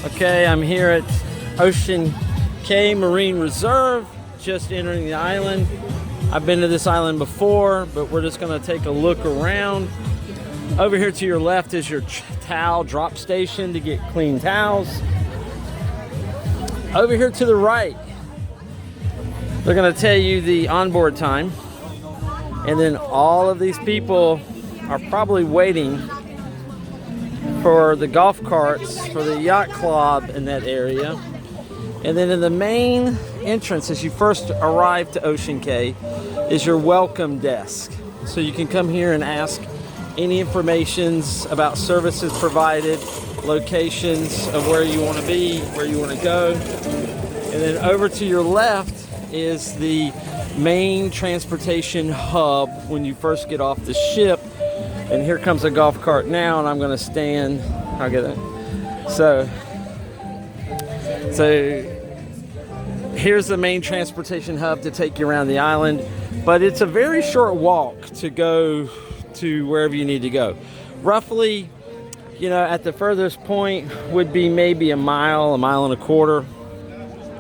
Okay, I'm here at Cay Marine Reserve, just entering the island. I've been to this island before, but we're just gonna take a look around. Over here to your left is your towel drop station to get clean towels. Over here to the right, they're gonna tell you the onboard time. And then all of these people are probably waiting for the golf carts, for the yacht club in that area. And then in the main entrance, as you first arrive to Ocean Cay, is your welcome desk. So you can come here and ask any informations about services provided, locations of where you want to be, where you want to go. And then over to your left is the main transportation hub when you first get off the ship. And here comes a golf cart now, and I'm going to stand. I'll get it. So here's the main transportation hub to take you around the island, but it's a very short walk to go to wherever you need to go. Roughly, you know, at the furthest point would be maybe a mile and a quarter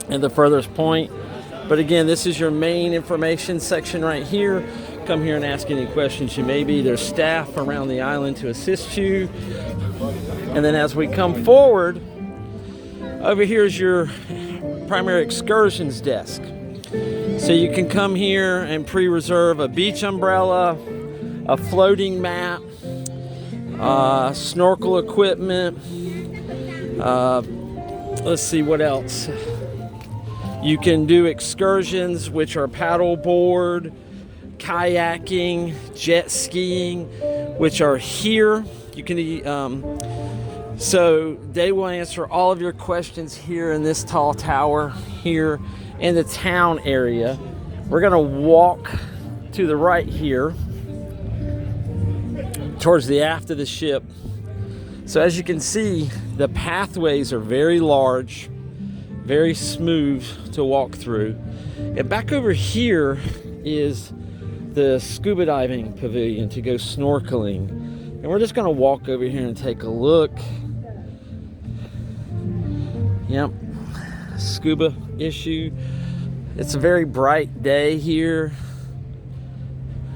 at the furthest point. But again, this is your main information section right here. Come here and ask any questions you may be. There's staff around the island to assist you. And then as we come forward, over here is your primary excursions desk. So you can come here and pre-reserve a beach umbrella, a floating mat, snorkel equipment. Let's see what else. You can do excursions, which are paddleboard, kayaking, jet skiing, which are here. You can so they will answer all of your questions here in this tall tower here in the town area. We're gonna walk to the right here towards the aft of the ship. So as you can see, the pathways are very large, very smooth to walk through. And back over here is the scuba diving pavilion to go snorkeling. And we're just gonna walk over here and take a look. Yep, scuba issue. It's a very bright day here.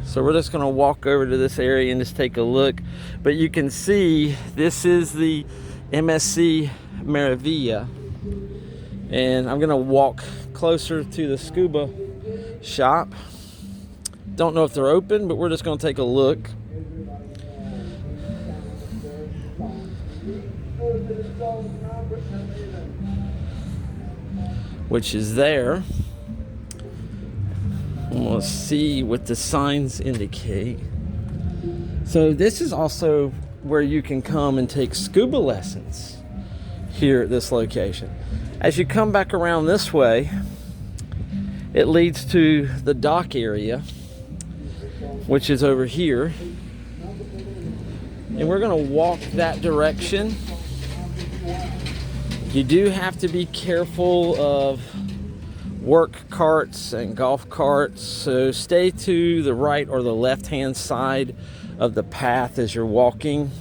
So we're just gonna walk over to this area and just take a look. But you can see this is the MSC Maravilla. And I'm gonna walk closer to the scuba shop. Don't know if they're open, but we're just gonna take a look. Which is there. And we'll see what the signs indicate. So this is also where you can come and take scuba lessons here at this location. As you come back around this way, it leads to the dock area, which is over here. And we're gonna walk that direction. You do have to be careful of work carts and golf carts, so stay to the right or the left-hand side of the path as you're walking,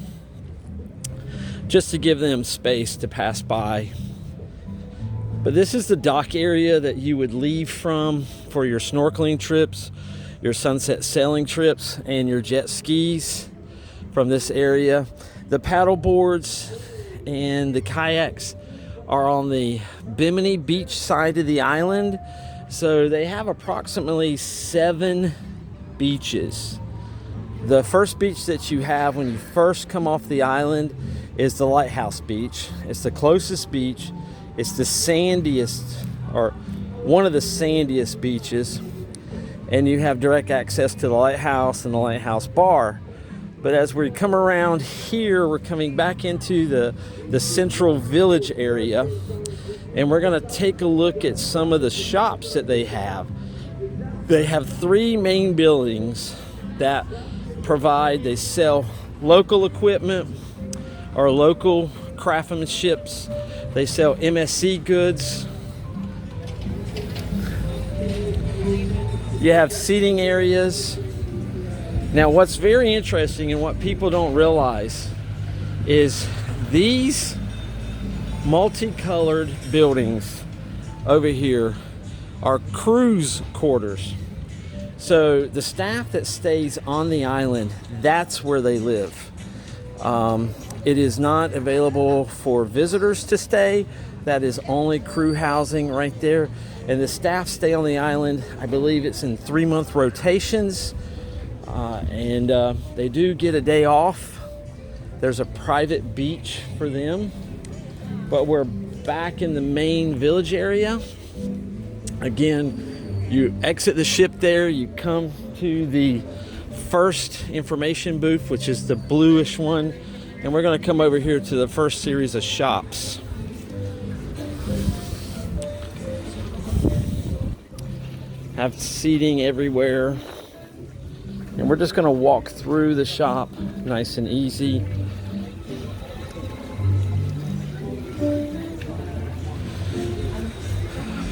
just to give them space to pass by. But this is the dock area that you would leave from for your snorkeling trips, your sunset sailing trips, and your jet skis from this area. The paddle boards and the kayaks are on the Bimini Beach side of the island. So they have approximately 7 beaches. The first beach that you have when you first come off the island is the Lighthouse Beach. It's the closest beach. It's the sandiest, or one of the sandiest beaches. And you have direct access to the lighthouse and the lighthouse bar. But as we come around here, we're coming back into the central village area, and we're gonna take a look at some of the shops that they have. They have 3 main buildings that they sell local equipment or local craftsmanships. They sell MSC goods. You have seating areas. Now, what's very interesting and what people don't realize is these multicolored buildings over here are cruise quarters. So the staff that stays on the island, that's where they live. It is not available for visitors to stay. That is only crew housing right there. And the staff stay on the island, I believe it's in 3-month rotations. And they do get a day off. There's a private beach for them. But we're back in the main village area. Again, you exit the ship there, you come to the first information booth, which is the bluish one. And we're going to come over here to the first series of shops. Have seating everywhere. And we're just going to walk through the shop nice and easy.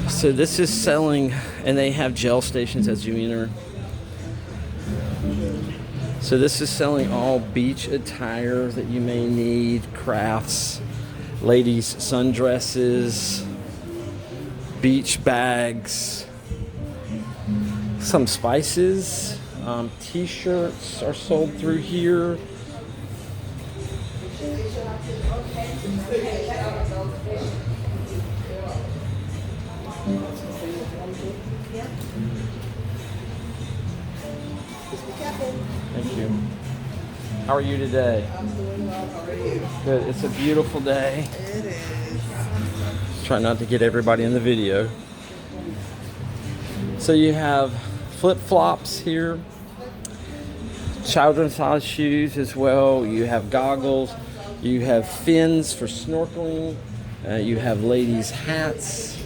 So this is selling, and they have gel stations as you enter. So this is selling all beach attire that you may need, crafts, ladies' sundresses, beach bags, some spices, t-shirts are sold through here. Thank you. How are you today? I'm doing well. How are you? Good. It's a beautiful day. It is. Try not to get everybody in the video. So you have flip-flops here, children's size shoes as well. You have goggles. You have fins for snorkeling. You have ladies' hats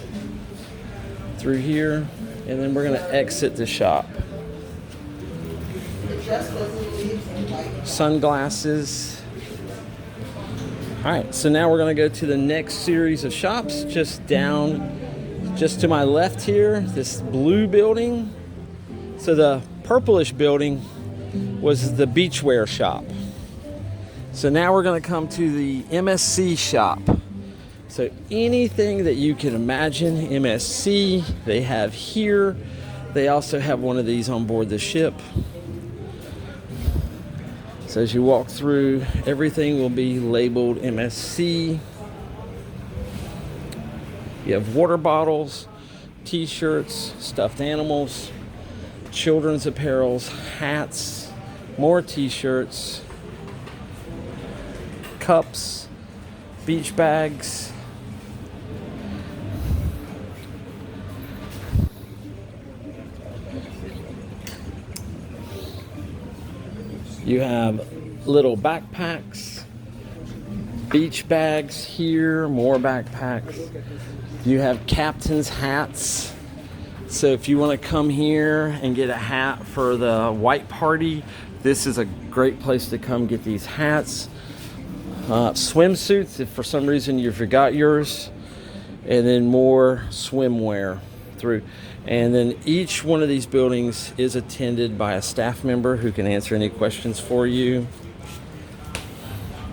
through here. And then we're going to exit the shop. Sunglasses. All right, so now we're going to go to the next series of shops just to my left here, this blue building. So the purplish building was the beachwear shop. So now we're going to come to the MSC shop. So anything that you can imagine, MSC, they have here. They also have one of these on board the ship. So as you walk through, everything will be labeled MSC. You have water bottles, t-shirts, stuffed animals, children's apparels, hats, more t-shirts, cups, beach bags. You have little backpacks, beach bags here, more backpacks. You have captain's hats. So if you want to come here and get a hat for the white party, this is a great place to come get these hats. Swimsuits, if for some reason you forgot yours. And then more swimwear through. And then each one of these buildings is attended by a staff member who can answer any questions for you.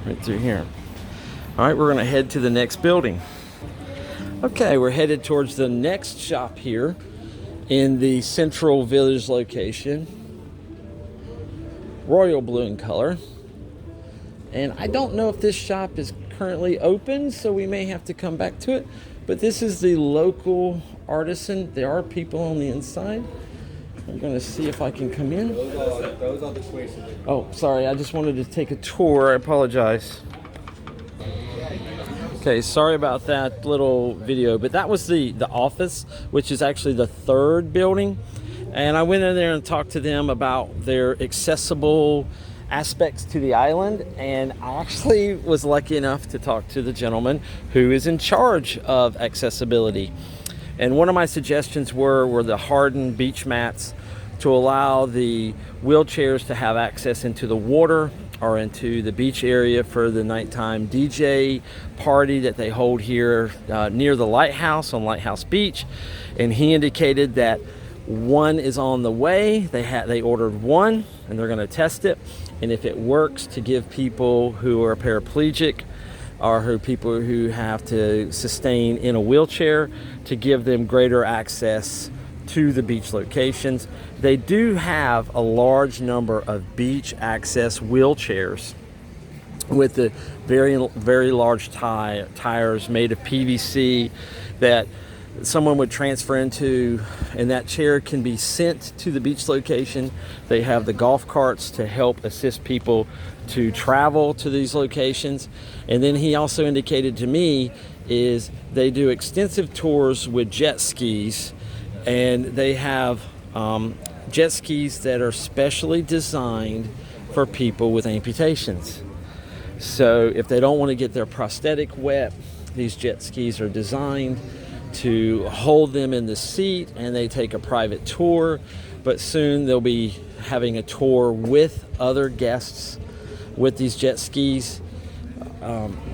Right through here. All right, we're going to head to the next building. Okay, we're headed towards the next shop here in the Central Village location. Royal blue in color. And I don't know if this shop is currently open, so we may have to come back to it. But this is the local artisan. There are people on the inside. I'm going to see if I can come in. Those are the choices. Oh, sorry. I just wanted to take a tour. I apologize. Okay, sorry about that little video. But that was the office, which is actually the third building. And I went in there and talked to them about their accessible aspects to the island, and I actually was lucky enough to talk to the gentleman who is in charge of accessibility. And one of my suggestions were the hardened beach mats to allow the wheelchairs to have access into the water or into the beach area for the nighttime DJ party that they hold here near the Lighthouse on Lighthouse Beach. And he indicated that one is on the way. They ordered one and they're going to test it. And if it works, to give people who are paraplegic or who people who have to sustain in a wheelchair, to give them greater access to the beach locations. They do have a large number of beach access wheelchairs with the very large tires made of PVC that someone would transfer into, and that chair can be sent to the beach location. They have the golf carts to help assist people to travel to these locations. And then he also indicated to me is they do extensive tours with jet skis, and they have jet skis that are specially designed for people with amputations. So if they don't want to get their prosthetic wet, these jet skis are designed to hold them in the seat, and they take a private tour. But soon they'll be having a tour with other guests with these jet skis.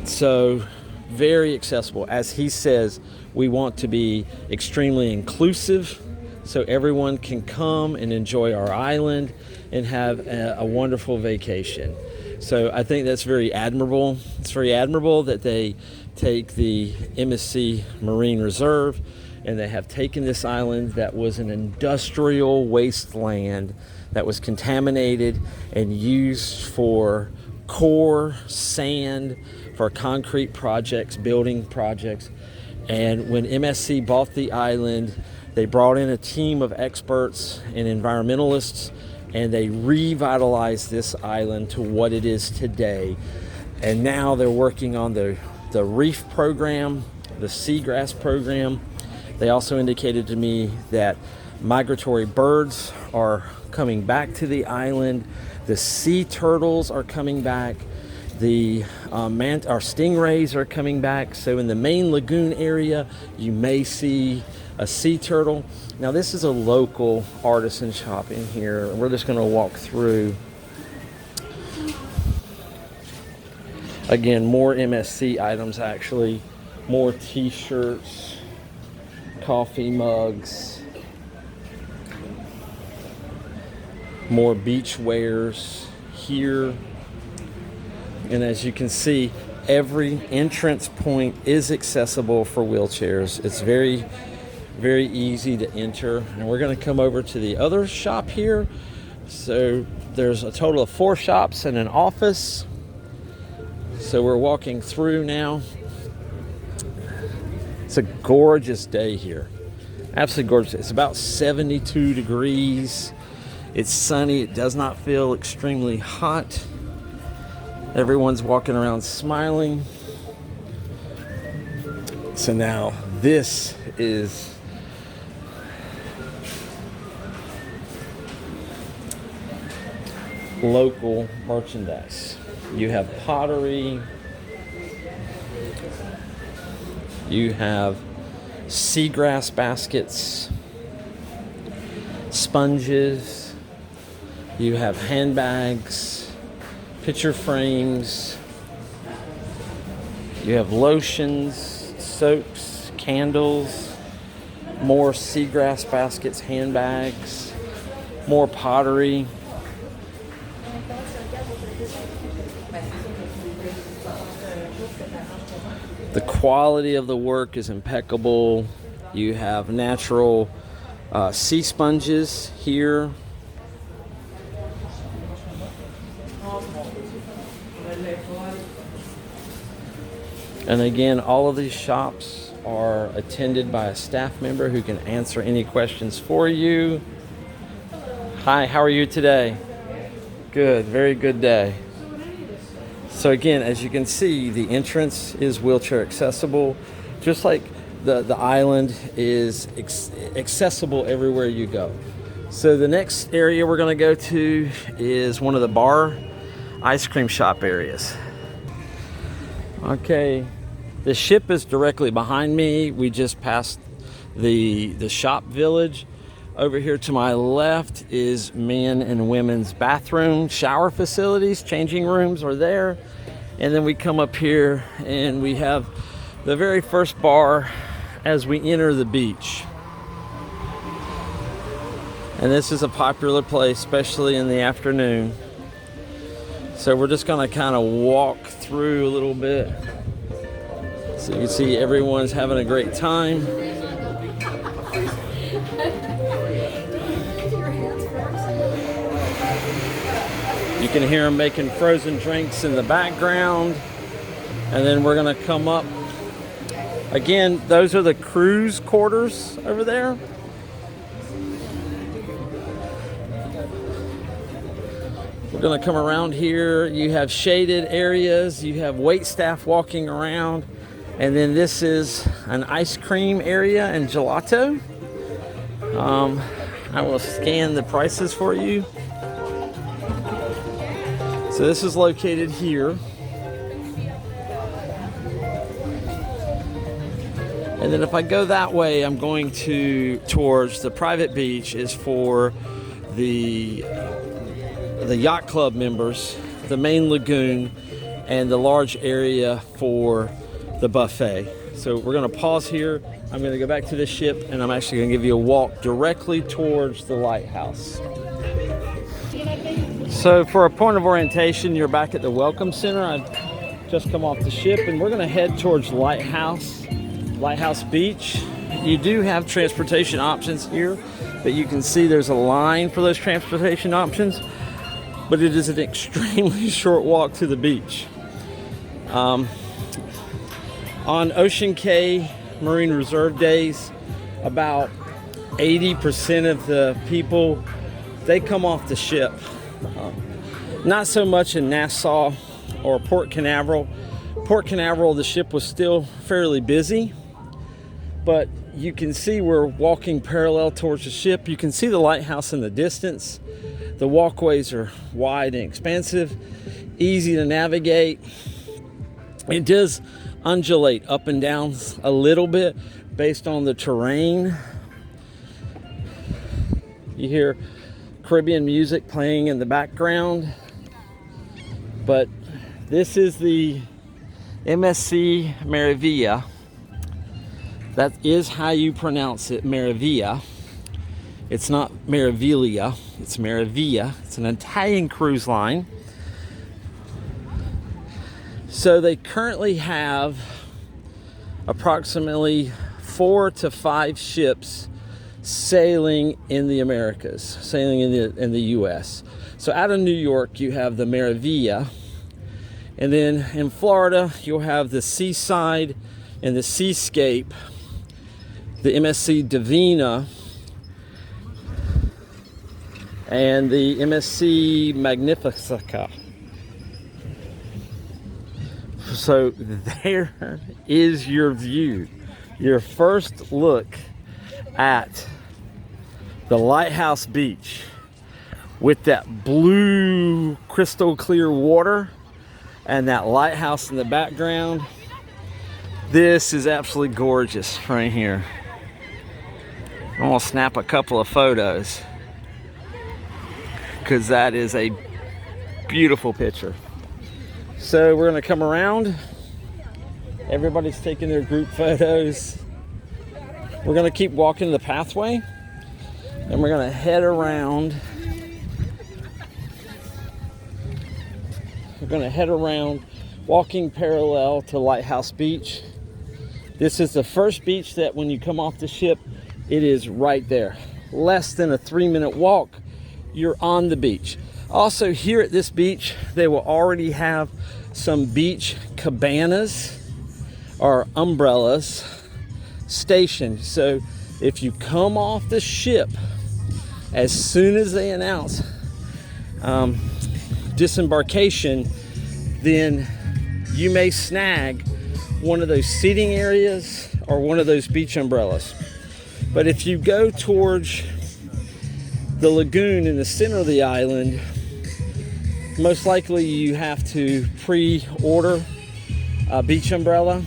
So very accessible. As he says, we want to be extremely inclusive so everyone can come and enjoy our island and have a wonderful vacation. So I think that's very admirable. It's very admirable that they take the MSC Marine Reserve, and they have taken this island that was an industrial wasteland that was contaminated and used for core sand for concrete projects, building projects. And when MSC bought the island, they brought in a team of experts and environmentalists, and they revitalized this island to what it is today. And now they're working on the reef program, the seagrass program. They also indicated to me that migratory birds are coming back to the island. The sea turtles are coming back. The our stingrays are coming back. So in the main lagoon area, you may see a sea turtle. Now this is a local artisan shop in here. We're just going to walk through. Again, more MSC items actually. More t-shirts, coffee mugs, more beach wares here. And as you can see, every entrance point is accessible for wheelchairs. It's very easy to enter. And we're going to come over to the other shop here. So there's a total of 4 shops and an office. So we're walking through now. It's a gorgeous day here. Absolutely gorgeous. It's about 72 degrees. It's sunny. It does not feel extremely hot. Everyone's walking around smiling. So now this is local merchandise. You have pottery. You have seagrass baskets, sponges. You have handbags, picture frames. You have lotions, soaps, candles, more seagrass baskets, handbags, more pottery. The quality of the work is impeccable. You have natural sea sponges here. And again, all of these shops are attended by a staff member who can answer any questions for you. Hi, how are you today? Good, very good day. So again, as you can see, the entrance is wheelchair accessible, just like the island is accessible everywhere you go. So the next area we're going to go to is one of the bar ice cream shop areas. Okay, the ship is directly behind me. We just passed the shop village. Over here to my left is men and women's bathroom, shower facilities, changing rooms are there. And then we come up here and we have the very first bar as we enter the beach. And this is a popular place, especially in the afternoon. So we're just gonna kind of walk through a little bit. So you can see everyone's having a great time. You can hear them making frozen drinks in the background. And then we're gonna come up. Again, those are the cruise quarters over there. We're gonna come around here. You have shaded areas, you have wait staff walking around, and then this is an ice cream area and gelato. I will scan the prices for you. So this is located here. And then if I go that way, I'm going towards the private beach is for the yacht club members, the main lagoon, and the large area for the buffet. So we're gonna pause here. I'm gonna go back to the ship, and I'm actually gonna give you a walk directly towards the lighthouse. So for a point of orientation, you're back at the Welcome Center. I've just come off the ship, and we're gonna head towards Lighthouse Beach. You do have transportation options here, but you can see there's a line for those transportation options, but it is an extremely short walk to the beach. On Ocean Cay Marine Reserve days, about 80% of the people, they come off the ship. Not so much in Nassau or Port Canaveral. Port Canaveral, the ship was still fairly busy, but you can see we're walking parallel towards the ship. You can see the lighthouse in the distance. The walkways are wide and expansive, easy to navigate. It does undulate up and down a little bit based on the terrain. You hear Caribbean music playing in the background, but this is the MSC Meraviglia. That is how you pronounce it, Meraviglia. It's not Meraviglia, it's Meraviglia. It's an Italian cruise line. So they currently have approximately 4 to 5 ships sailing in the Americas, sailing in the US. So out of New York, you have the Meraviglia. And then in Florida, you'll have the Seaside and the Seascape, the MSC Divina, and the MSC Magnifica. So there is your view, your first look at the Lighthouse Beach with that blue crystal clear water and that lighthouse in the background. This is absolutely gorgeous right here. I'm gonna snap a couple of photos because that is a beautiful picture. So we're gonna come around. Everybody's taking their group photos. We're gonna keep walking the pathway, and we're gonna head around. We're gonna head around, walking parallel to Lighthouse Beach. This is the first beach that when you come off the ship, it is right there. Less than a 3-minute walk, you're on the beach. Also here at this beach, they will already have some beach cabanas or umbrellas stationed. So if you come off the ship, as soon as they announce disembarkation, then you may snag one of those seating areas or one of those beach umbrellas. But if you go towards the lagoon in the center of the island, most likely you have to pre-order a beach umbrella,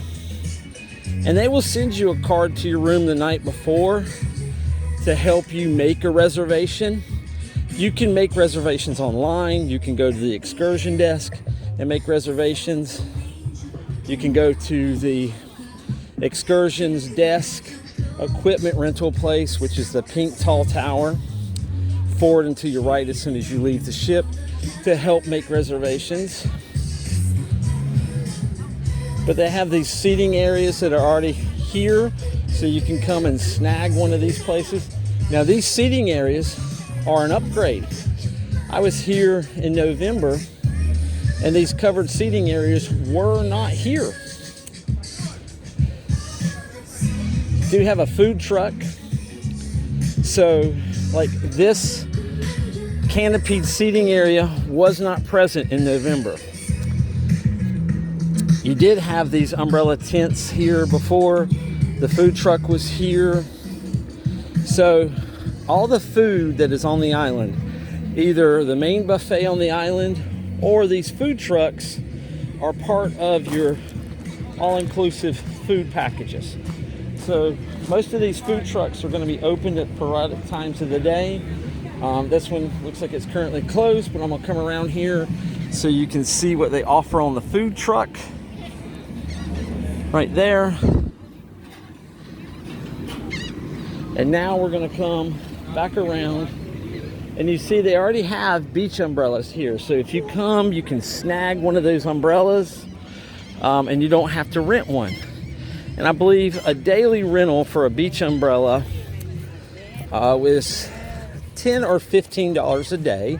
and they will send you a card to your room the night before to help you make a reservation. You can make reservations online. You can go to the excursion desk and make reservations. You can go to the excursions desk equipment rental place, which is the pink tall tower, forward and to your right as soon as you leave the ship, to help make reservations. But they have these seating areas that are already here, so you can come and snag one of these places. Now these seating areas are an upgrade. I was here in November and these covered seating areas were not here. Do have a food truck. So like this canopied seating area was not present in November. You did have these umbrella tents here before. The food truck was here. So all the food that is on the island, either the main buffet on the island or these food trucks, are part of your all-inclusive food packages. So most of these food trucks are going to be open at periodic times of the day. This one looks like it's currently closed, but I'm going to come around here so you can see what they offer on the food truck. Right there. And now we're going to come back around, and you see they already have beach umbrellas here. So if you come, you can snag one of those umbrellas, and you don't have to rent one. And I believe a daily rental for a beach umbrella was $10 or $15 a day.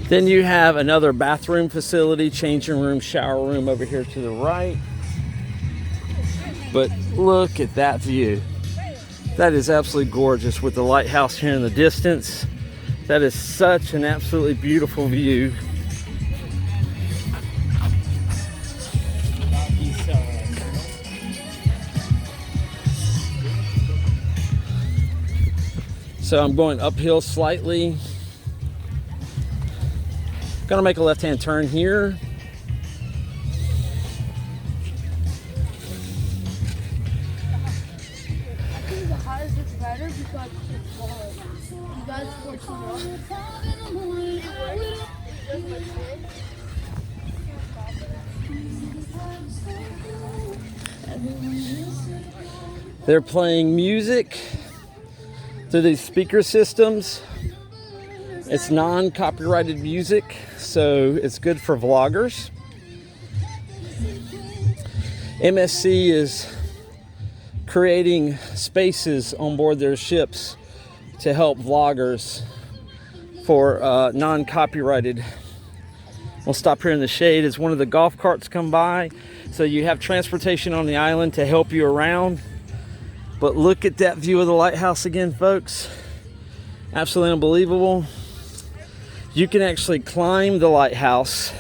Then you have another bathroom facility, changing room, shower room over here to the right. But look at that view. That is absolutely gorgeous with the lighthouse here in the distance. That is such an absolutely beautiful view. So I'm going uphill slightly. Gonna make a left-hand turn here. I think the highest is better because it's smaller. You guys scored 2 They're playing music through these speaker systems. It's non-copyrighted music, so it's good for vloggers. MSC is creating spaces on board their ships to help vloggers for non-copyrighted. We'll stop here in the shade as one of the golf carts come by. So you have transportation on the island to help you around. But look at that view of the lighthouse again, folks. Absolutely unbelievable. You can actually climb the lighthouse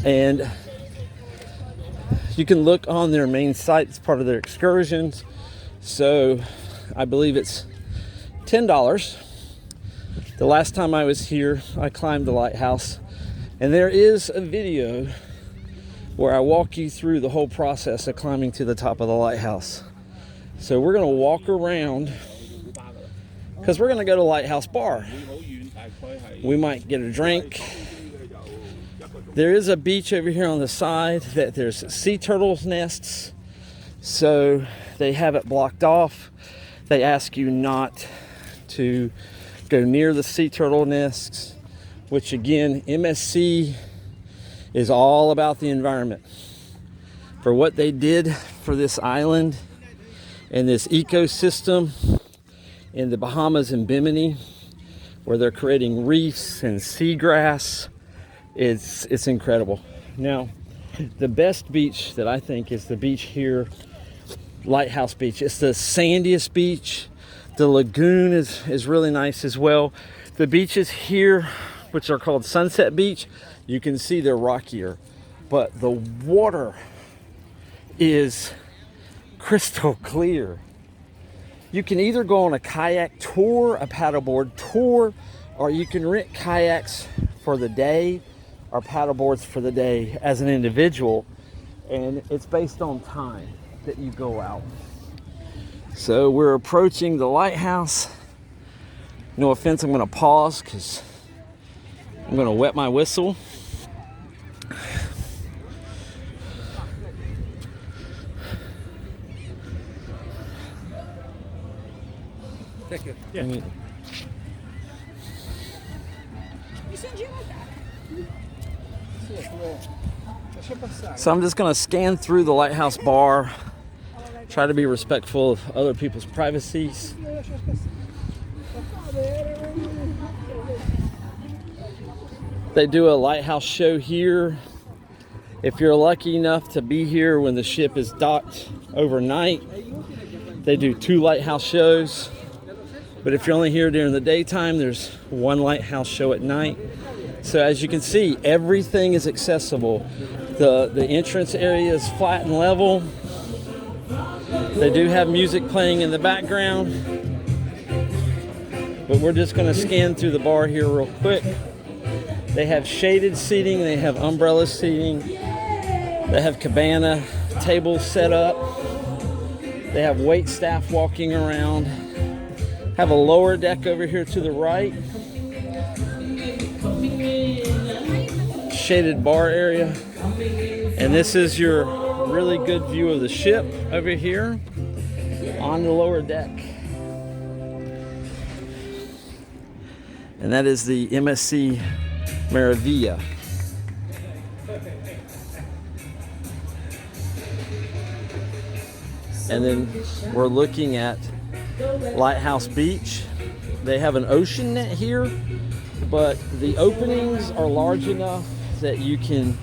and you can look on their main site. It's part of their excursions. So I believe it's $10. The last time I was here, I climbed the lighthouse, and there is a video where I walk you through the whole process of climbing to the top of the lighthouse. So we're gonna walk around because we're gonna go to Lighthouse Bar. We might get a drink. There is a beach over here on the side that there's sea turtles nests, so they have it blocked off. They ask you not to go near the sea turtle nests, which again, MSC is all about the environment. For what they did for this island and this ecosystem in the Bahamas and Bimini, where they're creating reefs and seagrass, it's incredible. Now, the best beach that I think is the beach here, Lighthouse Beach. It's the sandiest beach. The lagoon is really nice as well. The beaches here, which are called Sunset Beach, you can see they're rockier, but the water is crystal clear. You can either go on a kayak tour, a paddleboard tour, or you can rent kayaks for the day or paddleboards for the day as an individual, and it's based on time that you go out. So we're approaching the lighthouse. No offense, I'm going to pause because I'm going to wet my whistle. Thank you. Yeah. So I'm just gonna scan through the Lighthouse bar, try to be respectful of other people's privacies. They do a lighthouse show here. If you're lucky enough to be here when the ship is docked overnight, they do 2 lighthouse shows. But if you're only here during the daytime, there's 1 lighthouse show at night. So as you can see, everything is accessible. The entrance area is flat and level. They do have music playing in the background. But we're just gonna scan through the bar here real quick. They have shaded seating, they have umbrella seating, they have cabana tables set up, they have wait staff walking around, have a lower deck over here to the right, shaded bar area, and this is your really good view of the ship over here on the lower deck. And that is the MSC Maravilla. And then we're looking at Lighthouse Beach. They have an ocean net here, but the openings are large enough that you can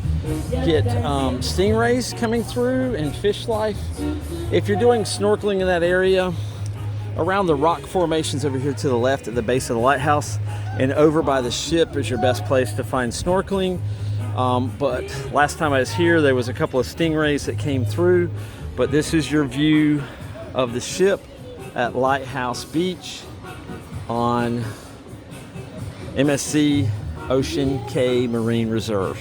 get stingrays coming through and fish life. If you're doing snorkeling in that area, around the rock formations over here to the left at the base of the lighthouse and over by the ship is your best place to find snorkeling. But last time I was here, there was a couple of stingrays that came through, but this is your view of the ship at Lighthouse Beach on MSC Ocean Cay Marine Reserve.